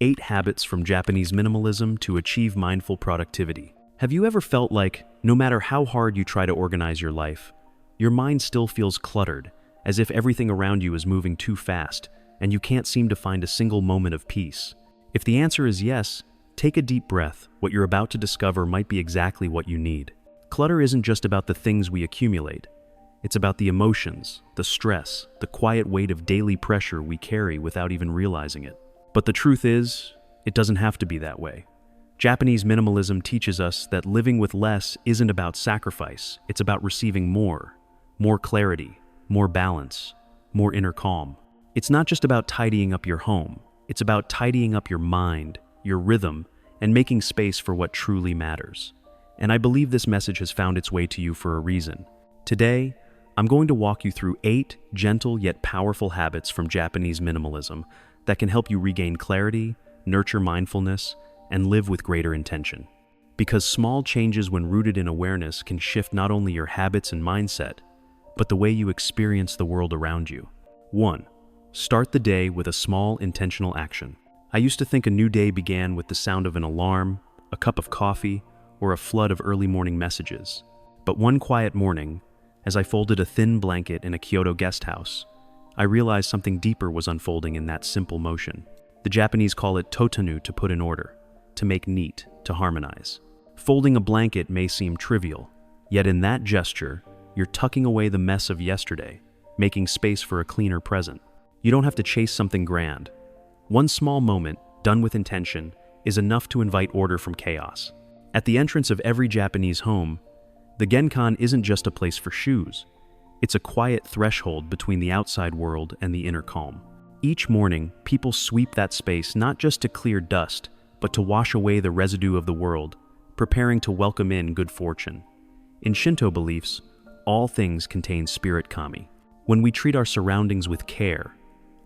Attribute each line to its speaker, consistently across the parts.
Speaker 1: 8 Habits from Japanese Minimalism to Achieve Mindful Productivity. Have you ever felt like, no matter how hard you try to organize your life, your mind still feels cluttered, as if everything around you is moving too fast, and you can't seem to find a single moment of peace? If the answer is yes, take a deep breath. What you're about to discover might be exactly what you need. Clutter isn't just about the things we accumulate. It's about the emotions, the stress, the quiet weight of daily pressure we carry without even realizing it. But the truth is, it doesn't have to be that way. Japanese minimalism teaches us that living with less isn't about sacrifice, it's about receiving more clarity, more balance, more inner calm. It's not just about tidying up your home, it's about tidying up your mind, your rhythm, and making space for what truly matters. And I believe this message has found its way to you for a reason. Today, I'm going to walk you through 8 gentle yet powerful habits from Japanese minimalism that can help you regain clarity, nurture mindfulness, and live with greater intention. Because small changes when rooted in awareness can shift not only your habits and mindset, but the way you experience the world around you. 1. Start the day with a small intentional action. I used to think a new day began with the sound of an alarm, a cup of coffee, or a flood of early morning messages. But one quiet morning, as I folded a thin blanket in a Kyoto guest house, I realized something deeper was unfolding in that simple motion. The Japanese call it totanu, to put in order, to make neat, to harmonize. Folding a blanket may seem trivial, yet in that gesture, you're tucking away the mess of yesterday, making space for a cleaner present. You don't have to chase something grand. One small moment, done with intention, is enough to invite order from chaos. At the entrance of every Japanese home, the genkan isn't just a place for shoes. It's a quiet threshold between the outside world and the inner calm. Each morning, people sweep that space not just to clear dust, but to wash away the residue of the world, preparing to welcome in good fortune. In Shinto beliefs, all things contain spirit kami. When we treat our surroundings with care,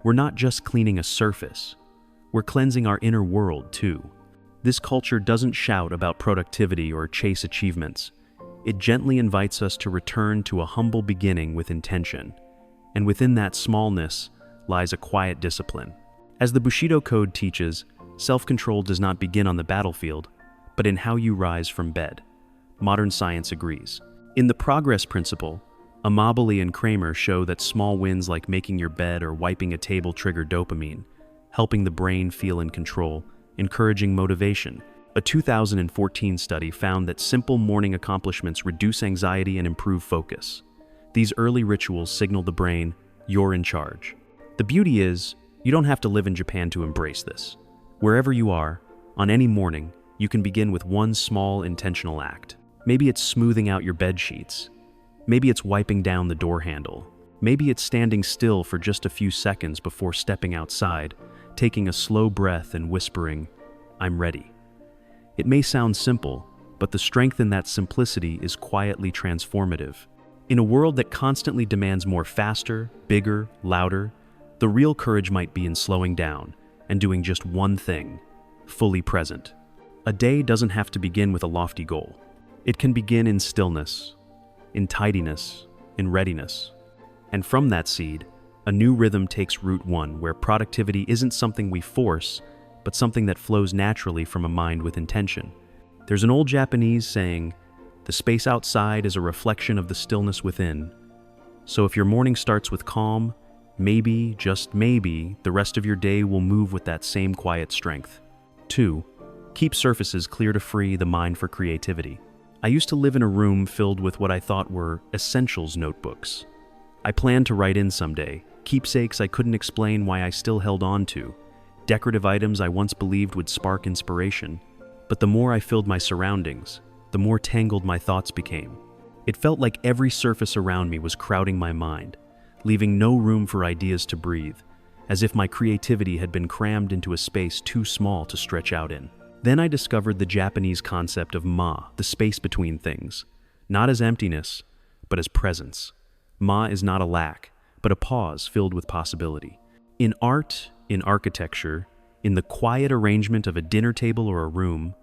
Speaker 1: we're not just cleaning a surface, we're cleansing our inner world too. This culture doesn't shout about productivity or chase achievements. It gently invites us to return to a humble beginning with intention, and within that smallness lies a quiet discipline. As the Bushido Code teaches, self-control does not begin on the battlefield, but in how you rise from bed. Modern science agrees. In the progress principle, Amabile and Kramer show that small wins like making your bed or wiping a table trigger dopamine, helping the brain feel in control, encouraging motivation. A 2014 study found that simple morning accomplishments reduce anxiety and improve focus. These early rituals signal the brain, you're in charge. The beauty is, you don't have to live in Japan to embrace this. Wherever you are, on any morning, you can begin with one small intentional act. Maybe it's smoothing out your bed sheets. Maybe it's wiping down the door handle. Maybe it's standing still for just a few seconds before stepping outside, taking a slow breath and whispering, "I'm ready." It may sound simple, but the strength in that simplicity is quietly transformative. In a world that constantly demands more faster, bigger, louder, the real courage might be in slowing down and doing just one thing, fully present. A day doesn't have to begin with a lofty goal. It can begin in stillness, in tidiness, in readiness. And from that seed, a new rhythm takes root, one where productivity isn't something we force, but something that flows naturally from a mind with intention. There's an old Japanese saying, "The space outside is a reflection of the stillness within." So if your morning starts with calm, maybe, just maybe, the rest of your day will move with that same quiet strength. 2. Keep surfaces clear to free the mind for creativity. I used to live in a room filled with what I thought were essentials notebooks. I planned to write in someday, keepsakes I couldn't explain why I still held on to, decorative items I once believed would spark inspiration. But the more I filled my surroundings, the more tangled my thoughts became. It felt like every surface around me was crowding my mind, leaving no room for ideas to breathe, as if my creativity had been crammed into a space too small to stretch out in. Then I discovered the Japanese concept of ma, the space between things, not as emptiness, but as presence. Ma is not a lack, but a pause filled with possibility. In art, in architecture, in the quiet arrangement of a dinner table or a room,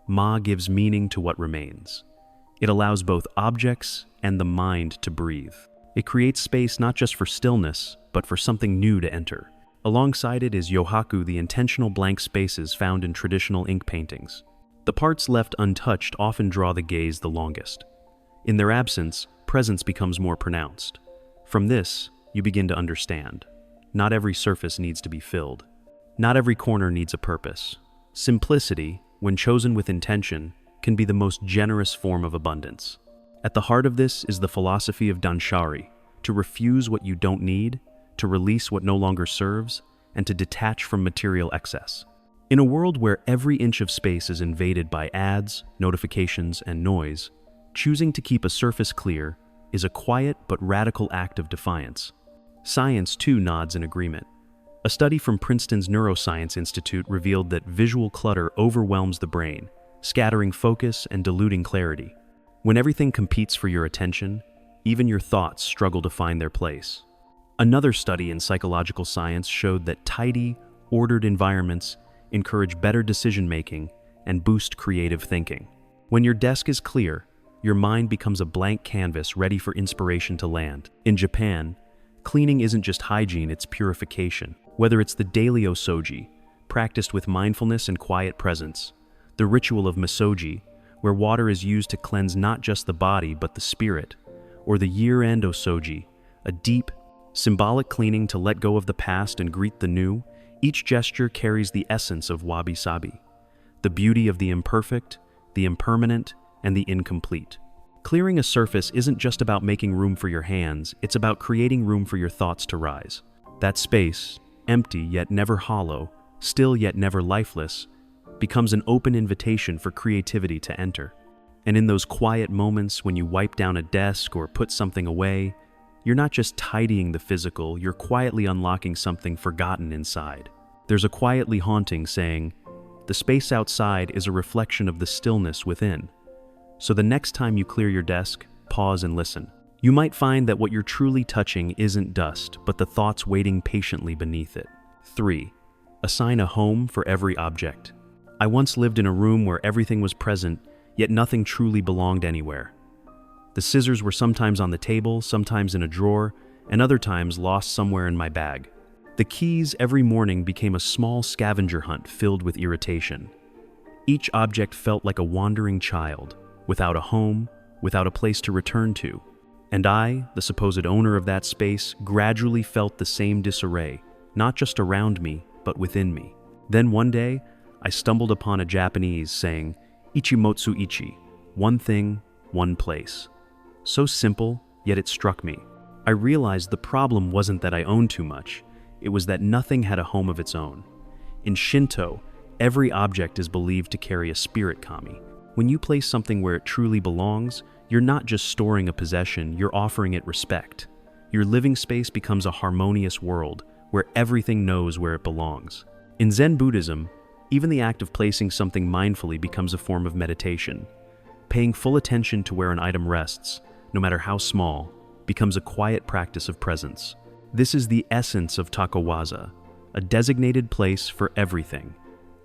Speaker 1: ma gives meaning to what remains. It allows both objects and the mind to breathe. It creates space not just for stillness, but for something new to enter. Alongside it is yohaku, the intentional blank spaces found in traditional ink paintings. The parts left untouched often draw the gaze the longest. In their absence, presence becomes more pronounced. From this, you begin to understand. Not every surface needs to be filled. Not every corner needs a purpose. Simplicity, when chosen with intention, can be the most generous form of abundance. At the heart of this is the philosophy of Danshari, to refuse what you don't need, to release what no longer serves, and to detach from material excess. In a world where every inch of space is invaded by ads, notifications, and noise, choosing to keep a surface clear is a quiet but radical act of defiance. Science, too, nods in agreement. A study from Princeton's Neuroscience Institute revealed that visual clutter overwhelms the brain, scattering focus and diluting clarity. When everything competes for your attention, even your thoughts struggle to find their place. Another study in psychological science showed that tidy, ordered environments encourage better decision-making and boost creative thinking. When your desk is clear, your mind becomes a blank canvas ready for inspiration to land. In Japan, cleaning isn't just hygiene, it's purification. Whether it's the daily osoji, practiced with mindfulness and quiet presence, the ritual of misoji, where water is used to cleanse not just the body but the spirit, or the year-end osoji, a deep, symbolic cleaning to let go of the past and greet the new, each gesture carries the essence of wabi-sabi, the beauty of the imperfect, the impermanent, and the incomplete. Clearing a surface isn't just about making room for your hands, it's about creating room for your thoughts to rise. That space, empty yet never hollow, still yet never lifeless, becomes an open invitation for creativity to enter. And in those quiet moments when you wipe down a desk or put something away, you're not just tidying the physical, you're quietly unlocking something forgotten inside. There's a quietly haunting saying, "The space outside is a reflection of the stillness within." So the next time you clear your desk, pause and listen. You might find that what you're truly touching isn't dust, but the thoughts waiting patiently beneath it. 3. Assign a home for every object. I once lived in a room where everything was present, yet nothing truly belonged anywhere. The scissors were sometimes on the table, sometimes in a drawer, and other times lost somewhere in my bag. The keys every morning became a small scavenger hunt filled with irritation. Each object felt like a wandering child, without a home, without a place to return to. And I, the supposed owner of that space, gradually felt the same disarray, not just around me, but within me. Then one day, I stumbled upon a Japanese saying, "Ichimotsu ichi," one thing, one place. So simple, yet it struck me. I realized the problem wasn't that I owned too much, it was that nothing had a home of its own. In Shinto, every object is believed to carry a spirit kami. When you place something where it truly belongs, you're not just storing a possession, you're offering it respect. Your living space becomes a harmonious world where everything knows where it belongs. In Zen Buddhism, even the act of placing something mindfully becomes a form of meditation. Paying full attention to where an item rests, no matter how small, becomes a quiet practice of presence. This is the essence of takowaza, a designated place for everything.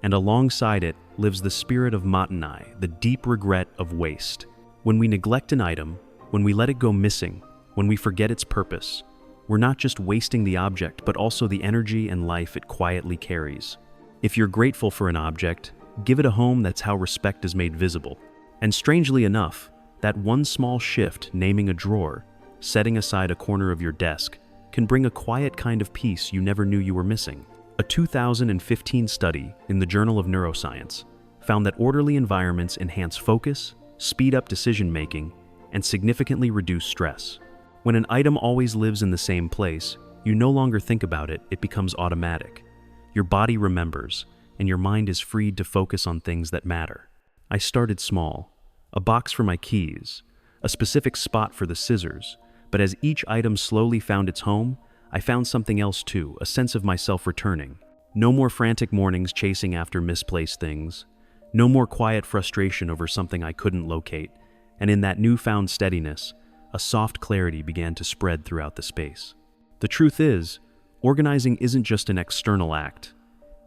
Speaker 1: And alongside it lives the spirit of matanai, the deep regret of waste. When we neglect an item, when we let it go missing, when we forget its purpose, we're not just wasting the object, but also the energy and life it quietly carries. If you're grateful for an object, give it a home. That's how respect is made visible. And strangely enough, that one small shift, naming a drawer, setting aside a corner of your desk, can bring a quiet kind of peace you never knew you were missing. A 2015 study in the Journal of Neuroscience found that orderly environments enhance focus, speed up decision-making, and significantly reduce stress. When an item always lives in the same place, you no longer think about it, it becomes automatic. Your body remembers, and your mind is freed to focus on things that matter. I started small, a box for my keys, a specific spot for the scissors, but as each item slowly found its home, I found something else too, a sense of myself returning. No more frantic mornings chasing after misplaced things. No more quiet frustration over something I couldn't locate. And in that newfound steadiness, a soft clarity began to spread throughout the space. The truth is, organizing isn't just an external act.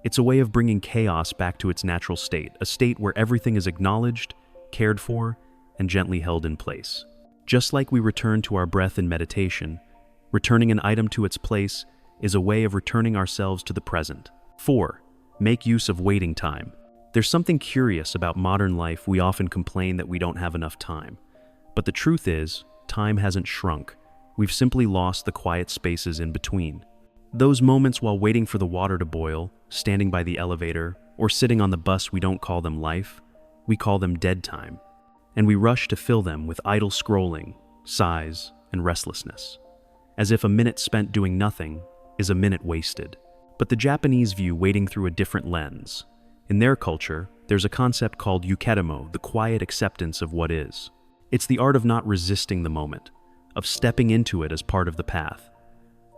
Speaker 1: It's a way of bringing chaos back to its natural state, a state where everything is acknowledged, cared for, and gently held in place. Just like we return to our breath in meditation, returning an item to its place is a way of returning ourselves to the present. 4. Make use of waiting time. There's something curious about modern life. We often complain that we don't have enough time. But the truth is, time hasn't shrunk. We've simply lost the quiet spaces in between. Those moments while waiting for the water to boil, standing by the elevator, or sitting on the bus, we don't call them life, we call them dead time. And we rush to fill them with idle scrolling, sighs, and restlessness. As if a minute spent doing nothing is a minute wasted. But the Japanese view waiting through a different lens. In their culture, there's a concept called yuketamo, the quiet acceptance of what is. It's the art of not resisting the moment, of stepping into it as part of the path.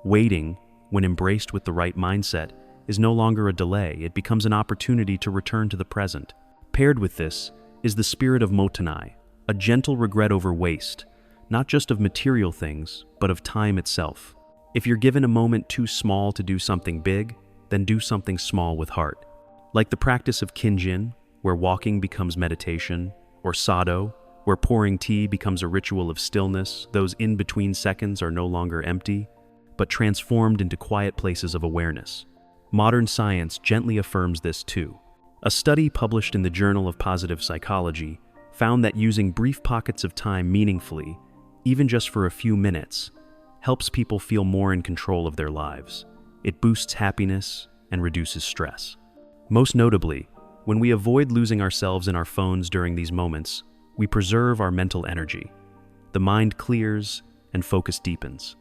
Speaker 1: Waiting, when embraced with the right mindset, is no longer a delay. It becomes an opportunity to return to the present. Paired with this is the spirit of motenai, a gentle regret over waste, not just of material things, but of time itself. If you're given a moment too small to do something big, then do something small with heart. Like the practice of kinjin, where walking becomes meditation, or sado, where pouring tea becomes a ritual of stillness. Those in-between seconds are no longer empty, but transformed into quiet places of awareness. Modern science gently affirms this too. A study published in the Journal of Positive Psychology found that using brief pockets of time meaningfully, even just for a few minutes, helps people feel more in control of their lives. It boosts happiness and reduces stress. Most notably, when we avoid losing ourselves in our phones during these moments, we preserve our mental energy. The mind clears and focus deepens.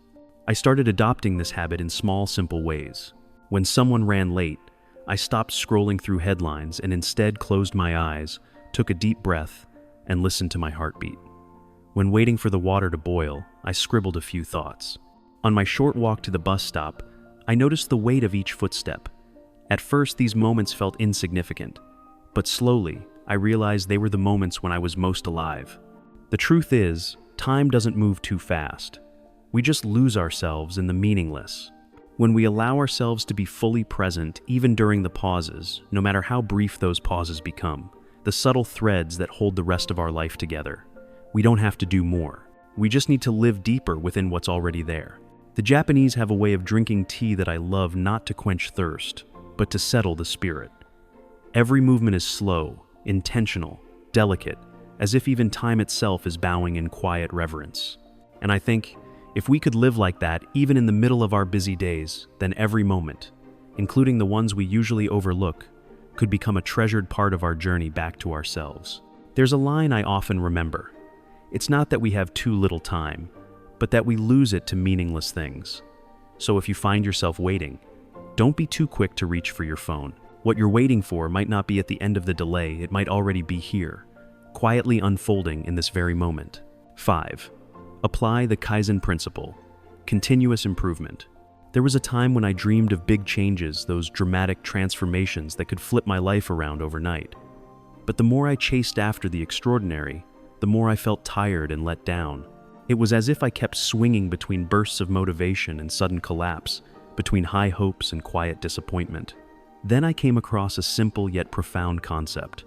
Speaker 1: I started adopting this habit in small, simple ways. When someone ran late, I stopped scrolling through headlines and instead closed my eyes, took a deep breath, and listened to my heartbeat. When waiting for the water to boil, I scribbled a few thoughts. On my short walk to the bus stop, I noticed the weight of each footstep. At first, these moments felt insignificant, but slowly, I realized they were the moments when I was most alive. The truth is, time doesn't move too fast. We just lose ourselves in the meaningless. When we allow ourselves to be fully present, even during the pauses, no matter how brief those pauses become, the subtle threads that hold the rest of our life together, we don't have to do more. We just need to live deeper within what's already there. The Japanese have a way of drinking tea that I love, not to quench thirst, but to settle the spirit. Every movement is slow, intentional, delicate, as if even time itself is bowing in quiet reverence. And I think, if we could live like that even in the middle of our busy days, then every moment, including the ones we usually overlook, could become a treasured part of our journey back to ourselves. There's a line I often remember. It's not that we have too little time, but that we lose it to meaningless things. So if you find yourself waiting, don't be too quick to reach for your phone. What you're waiting for might not be at the end of the delay, it might already be here, quietly unfolding in this very moment. 5. Apply the Kaizen principle, continuous improvement. There was a time when I dreamed of big changes, those dramatic transformations that could flip my life around overnight. But the more I chased after the extraordinary, the more I felt tired and let down. It was as if I kept swinging between bursts of motivation and sudden collapse, between high hopes and quiet disappointment. Then I came across a simple yet profound concept,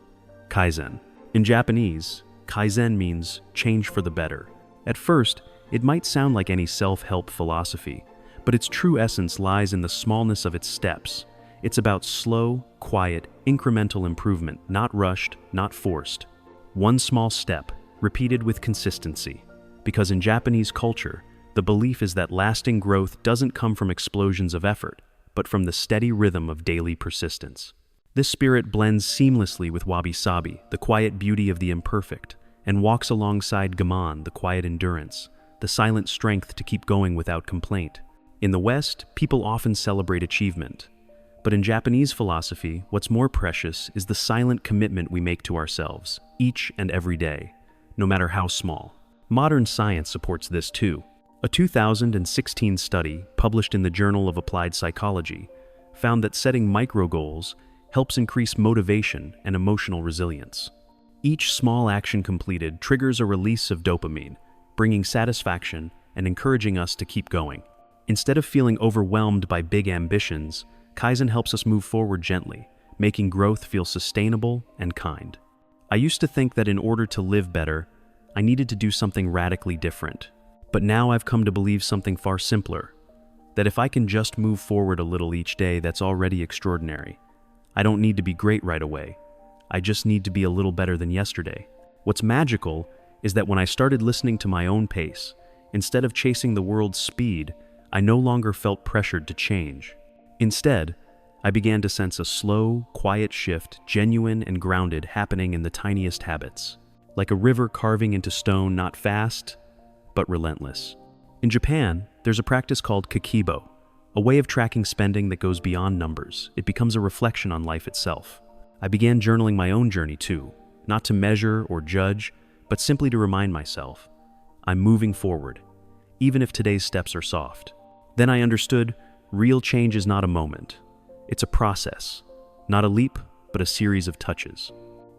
Speaker 1: Kaizen. In Japanese, Kaizen means change for the better. At first, it might sound like any self-help philosophy, but its true essence lies in the smallness of its steps. It's about slow, quiet, incremental improvement, not rushed, not forced. One small step, repeated with consistency. Because in Japanese culture, the belief is that lasting growth doesn't come from explosions of effort, but from the steady rhythm of daily persistence. This spirit blends seamlessly with wabi-sabi, the quiet beauty of the imperfect, and walks alongside gammon, the quiet endurance, the silent strength to keep going without complaint. In the West, people often celebrate achievement. But in Japanese philosophy, what's more precious is the silent commitment we make to ourselves, each and every day, no matter how small. Modern science supports this too. A 2016 study published in the Journal of Applied Psychology found that setting micro-goals helps increase motivation and emotional resilience. Each small action completed triggers a release of dopamine, bringing satisfaction and encouraging us to keep going. Instead of feeling overwhelmed by big ambitions, Kaizen helps us move forward gently, making growth feel sustainable and kind. I used to think that in order to live better, I needed to do something radically different. But now I've come to believe something far simpler. that if I can just move forward a little each day, that's already extraordinary. I don't need to be great right away. I just need to be a little better than yesterday. What's magical is that when I started listening to my own pace, instead of chasing the world's speed, I no longer felt pressured to change. Instead, I began to sense a slow, quiet shift, genuine and grounded, happening in the tiniest habits. Like a river carving into stone, not fast, but relentless. In Japan, there's a practice called Kakibo, a way of tracking spending that goes beyond numbers. It becomes a reflection on life itself. I began journaling my own journey too, not to measure or judge, but simply to remind myself, I'm moving forward, even if today's steps are soft. Then I understood, real change is not a moment. It's a process, not a leap, but a series of touches.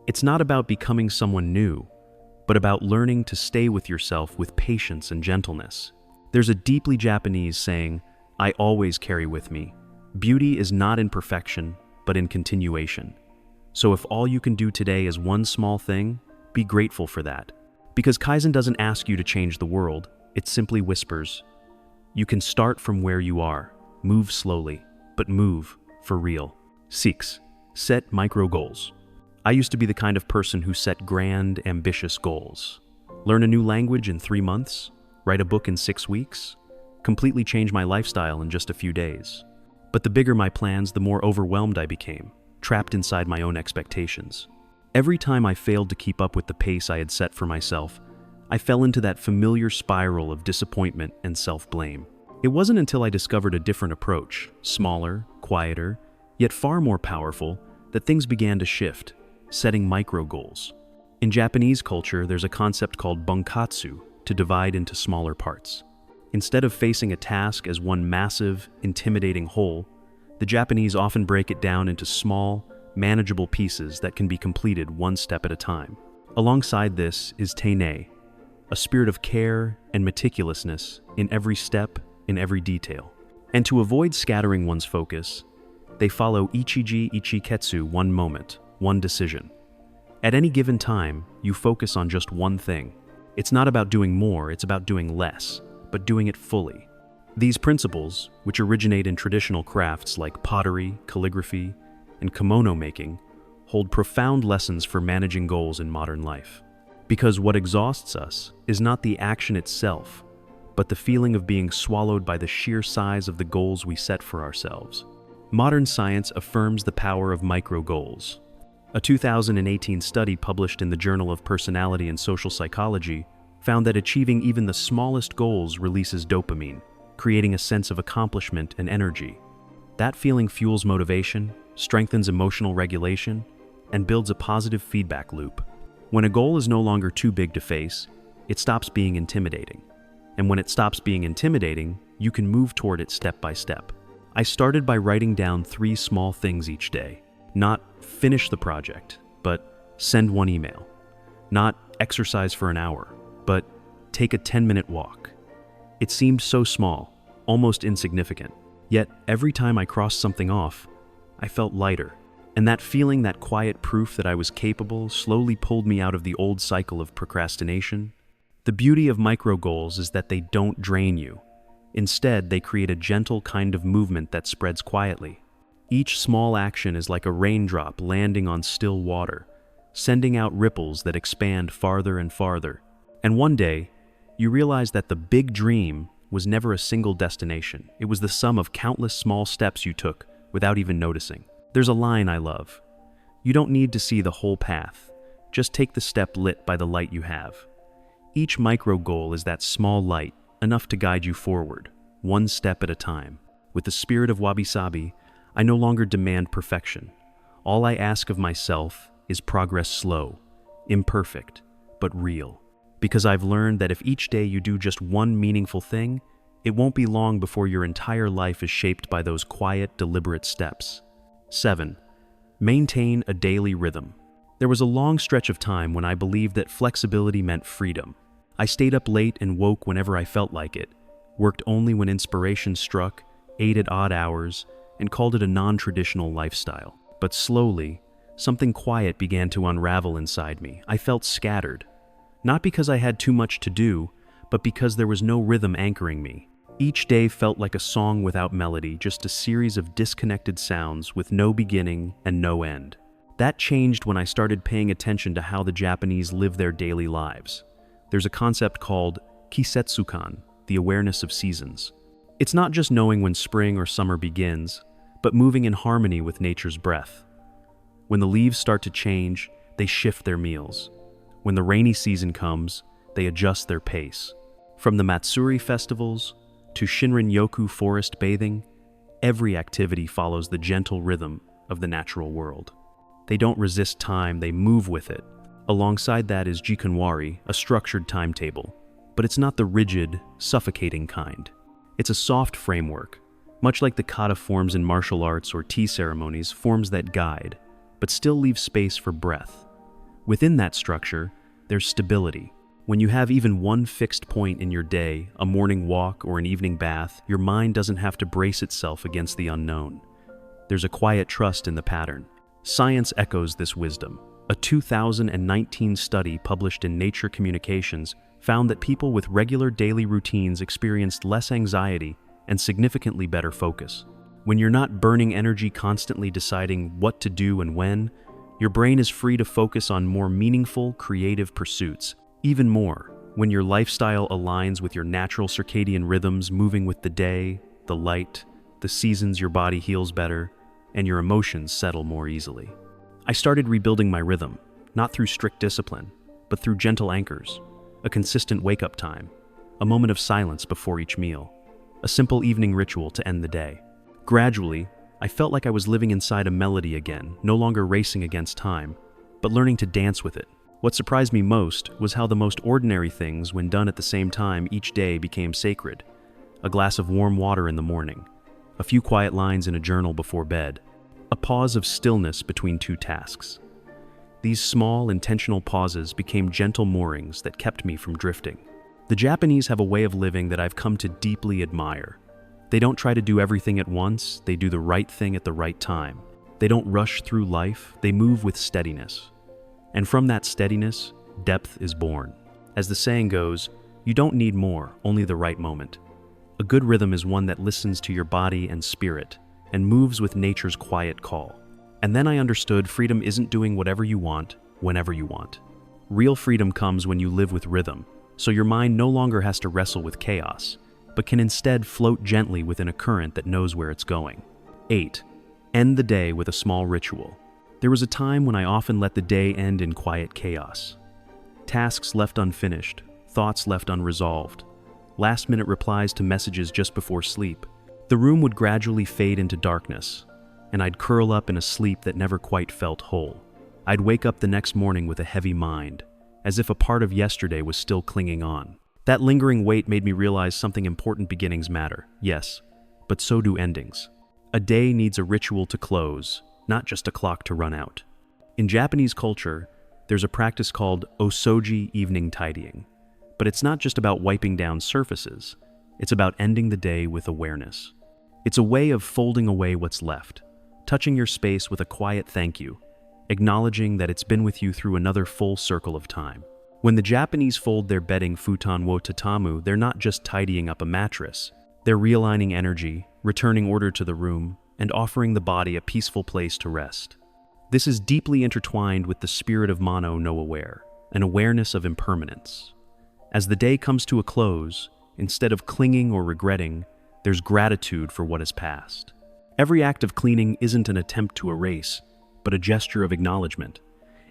Speaker 1: It's not about becoming someone new, but about learning to stay with yourself with patience and gentleness. There's a deeply Japanese saying, I always carry with me. Beauty is not in perfection, but in continuation. So if all you can do today is one small thing, be grateful for that. Because Kaizen doesn't ask you to change the world, it simply whispers, you can start from where you are, move slowly, but move for real. 6. Set micro goals. I used to be the kind of person who set grand, ambitious goals. Learn a new language in 3 months, write a book in 6 weeks, completely change my lifestyle in just a few days. But the bigger my plans, the more overwhelmed I became, trapped inside my own expectations. Every time I failed to keep up with the pace I had set for myself, I fell into that familiar spiral of disappointment and self-blame. It wasn't until I discovered a different approach, smaller, quieter, yet far more powerful, that things began to shift, setting micro goals. In Japanese culture, there's a concept called bunkatsu, to divide into smaller parts. Instead of facing a task as one massive, intimidating whole, the Japanese often break it down into small, manageable pieces that can be completed one step at a time. Alongside this is teinei, a spirit of care and meticulousness in every step, in every detail. And to avoid scattering one's focus, they follow ichiji ichiketsu, one moment, one decision. At any given time, you focus on just one thing. It's not about doing more, it's about doing less, but doing it fully. These principles, which originate in traditional crafts like pottery, calligraphy, and kimono making, hold profound lessons for managing goals in modern life. Because what exhausts us is not the action itself, but the feeling of being swallowed by the sheer size of the goals we set for ourselves. Modern science affirms the power of micro goals. A 2018 study published in the Journal of Personality and Social Psychology found that achieving even the smallest goals releases dopamine, creating a sense of accomplishment and energy. That feeling fuels motivation, strengthens emotional regulation, and builds a positive feedback loop. When a goal is no longer too big to face, it stops being intimidating. And when it stops being intimidating, you can move toward it step by step. I started by writing down 3 small things each day. Not finish the project, but send 1 email. Not exercise for an hour, but take a 10-minute walk. It seemed so small, almost insignificant. Yet every time I crossed something off, I felt lighter. And that feeling, that quiet proof that I was capable, slowly pulled me out of the old cycle of procrastination. The beauty of micro goals is that they don't drain you. Instead, they create a gentle kind of movement that spreads quietly. Each small action is like a raindrop landing on still water, sending out ripples that expand farther and farther. And one day, you realize that the big dream was never a single destination. It was the sum of countless small steps you took without even noticing. There's a line I love. You don't need to see the whole path. Just take the step lit by the light you have. Each micro goal is that small light, enough to guide you forward, one step at a time. With the spirit of wabi-sabi, I no longer demand perfection. All I ask of myself is progress slow, imperfect, but real. Because I've learned that if each day you do just one meaningful thing, it won't be long before your entire life is shaped by those quiet, deliberate steps. 7. Maintain a daily rhythm. There was a long stretch of time when I believed that flexibility meant freedom. I stayed up late and woke whenever I felt like it, worked only when inspiration struck, ate at odd hours, and called it a non-traditional lifestyle. But slowly, something quiet began to unravel inside me. I felt scattered. Not because I had too much to do, but because there was no rhythm anchoring me. Each day felt like a song without melody, just a series of disconnected sounds with no beginning and no end. That changed when I started paying attention to how the Japanese live their daily lives. There's a concept called kisetsukan, the awareness of seasons. It's not just knowing when spring or summer begins, but moving in harmony with nature's breath. When the leaves start to change, they shift their meals. When the rainy season comes, they adjust their pace. From the Matsuri festivals to Shinrin-yoku forest bathing, every activity follows the gentle rhythm of the natural world. They don't resist time, they move with it. Alongside that is jikanwari, a structured timetable. But it's not the rigid, suffocating kind. It's a soft framework, much like the kata forms in martial arts or tea ceremonies, forms that guide, but still leave space for breath. Within that structure, there's stability. When you have even one fixed point in your day, a morning walk or an evening bath, your mind doesn't have to brace itself against the unknown. There's a quiet trust in the pattern. Science echoes this wisdom. A 2019 study published in Nature Communications found that people with regular daily routines experienced less anxiety and significantly better focus. When you're not burning energy constantly deciding what to do and when, your brain is free to focus on more meaningful, creative pursuits. Even more, when your lifestyle aligns with your natural circadian rhythms, moving with the day, the light, the seasons, your body heals better, and your emotions settle more easily. I started rebuilding my rhythm, not through strict discipline, but through gentle anchors, a consistent wake-up time, a moment of silence before each meal, a simple evening ritual to end the day. Gradually, I felt like I was living inside a melody again, no longer racing against time, but learning to dance with it. What surprised me most was how the most ordinary things, when done at the same time each day, became sacred. A glass of warm water in the morning, a few quiet lines in a journal before bed, a pause of stillness between two tasks. These small, intentional pauses became gentle moorings that kept me from drifting. The Japanese have a way of living that I've come to deeply admire. They don't try to do everything at once, they do the right thing at the right time. They don't rush through life, they move with steadiness. And from that steadiness, depth is born. As the saying goes, you don't need more, only the right moment. A good rhythm is one that listens to your body and spirit, and moves with nature's quiet call. And then I understood freedom isn't doing whatever you want, whenever you want. Real freedom comes when you live with rhythm, so your mind no longer has to wrestle with chaos, but can instead float gently within a current that knows where it's going. 8. End the day with a small ritual. There was a time when I often let the day end in quiet chaos. Tasks left unfinished, thoughts left unresolved, last-minute replies to messages just before sleep. The room would gradually fade into darkness, and I'd curl up in a sleep that never quite felt whole. I'd wake up the next morning with a heavy mind, as if a part of yesterday was still clinging on. That lingering weight made me realize something important. Beginnings matter, yes, but so do endings. A day needs a ritual to close, not just a clock to run out. In Japanese culture, there's a practice called osoji evening tidying. But it's not just about wiping down surfaces, it's about ending the day with awareness. It's a way of folding away what's left, touching your space with a quiet thank you, acknowledging that it's been with you through another full circle of time. When the Japanese fold their bedding futon wo tatamu, they're not just tidying up a mattress. They're realigning energy, returning order to the room, and offering the body a peaceful place to rest. This is deeply intertwined with the spirit of mano no aware, an awareness of impermanence. As the day comes to a close, instead of clinging or regretting, there's gratitude for what has passed. Every act of cleaning isn't an attempt to erase, but a gesture of acknowledgement.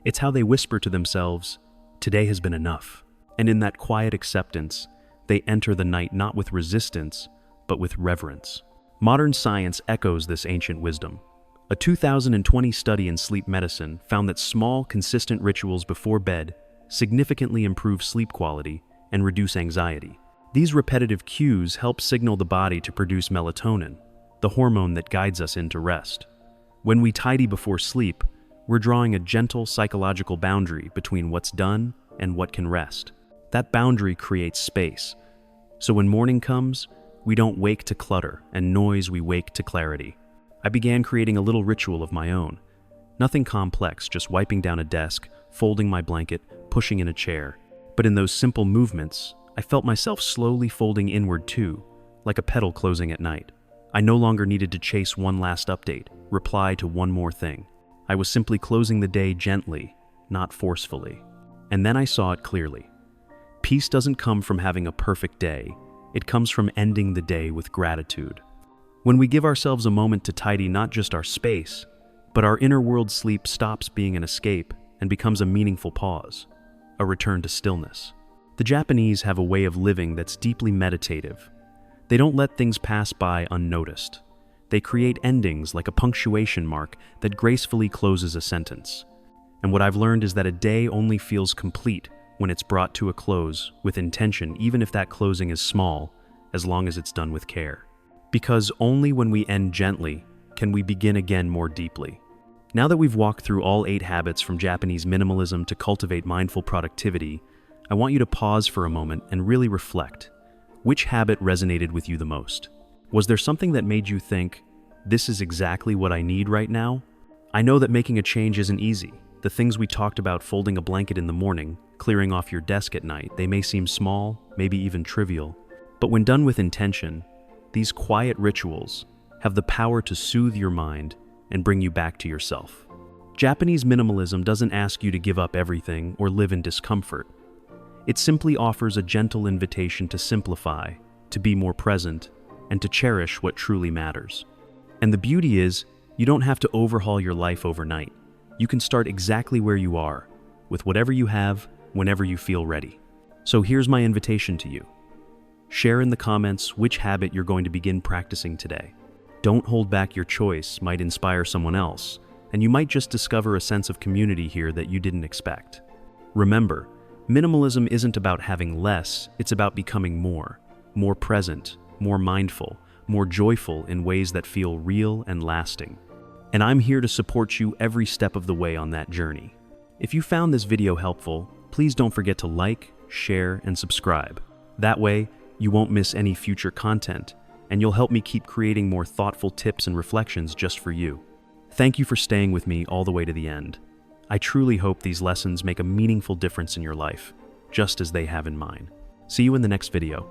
Speaker 1: It's how they whisper to themselves, "Today has been enough." And in that quiet acceptance, they enter the night not with resistance, but with reverence. Modern science echoes this ancient wisdom. A 2020 study in sleep medicine found that small, consistent rituals before bed significantly improve sleep quality and reduce anxiety. These repetitive cues help signal the body to produce melatonin, the hormone that guides us into rest. When we tidy before sleep, we're drawing a gentle psychological boundary between what's done and what can rest. That boundary creates space. So when morning comes, we don't wake to clutter and noise, we wake to clarity. I began creating a little ritual of my own. Nothing complex, just wiping down a desk, folding my blanket, pushing in a chair. But in those simple movements, I felt myself slowly folding inward too, like a petal closing at night. I no longer needed to chase one last update, reply to one more thing. I was simply closing the day gently, not forcefully. And then I saw it clearly. Peace doesn't come from having a perfect day. It comes from ending the day with gratitude. When we give ourselves a moment to tidy not just our space, but our inner world, sleep stops being an escape and becomes a meaningful pause, a return to stillness. The Japanese have a way of living that's deeply meditative. They don't let things pass by unnoticed. They create endings like a punctuation mark that gracefully closes a sentence. And what I've learned is that a day only feels complete when it's brought to a close with intention, even if that closing is small, as long as it's done with care. Because only when we end gently can we begin again more deeply. Now that we've walked through all 8 habits from Japanese minimalism to cultivate mindful productivity, I want you to pause for a moment and really reflect. Which habit resonated with you the most? Was there something that made you think, this is exactly what I need right now? I know that making a change isn't easy. The things we talked about, folding a blanket in the morning, clearing off your desk at night, they may seem small, maybe even trivial. But when done with intention, these quiet rituals have the power to soothe your mind and bring you back to yourself. Japanese minimalism doesn't ask you to give up everything or live in discomfort. It simply offers a gentle invitation to simplify, to be more present, and to cherish what truly matters. And the beauty is, you don't have to overhaul your life overnight. You can start exactly where you are, with whatever you have, whenever you feel ready. So here's my invitation to you. Share in the comments which habit you're going to begin practicing today. Don't hold back. Your choice might inspire someone else, and you might just discover a sense of community here that you didn't expect. Remember, minimalism isn't about having less, it's about becoming more present, more mindful, more joyful in ways that feel real and lasting. And I'm here to support you every step of the way on that journey. If you found this video helpful, please don't forget to like, share, and subscribe. That way, you won't miss any future content, and you'll help me keep creating more thoughtful tips and reflections just for you. Thank you for staying with me all the way to the end. I truly hope these lessons make a meaningful difference in your life, just as they have in mine. See you in the next video.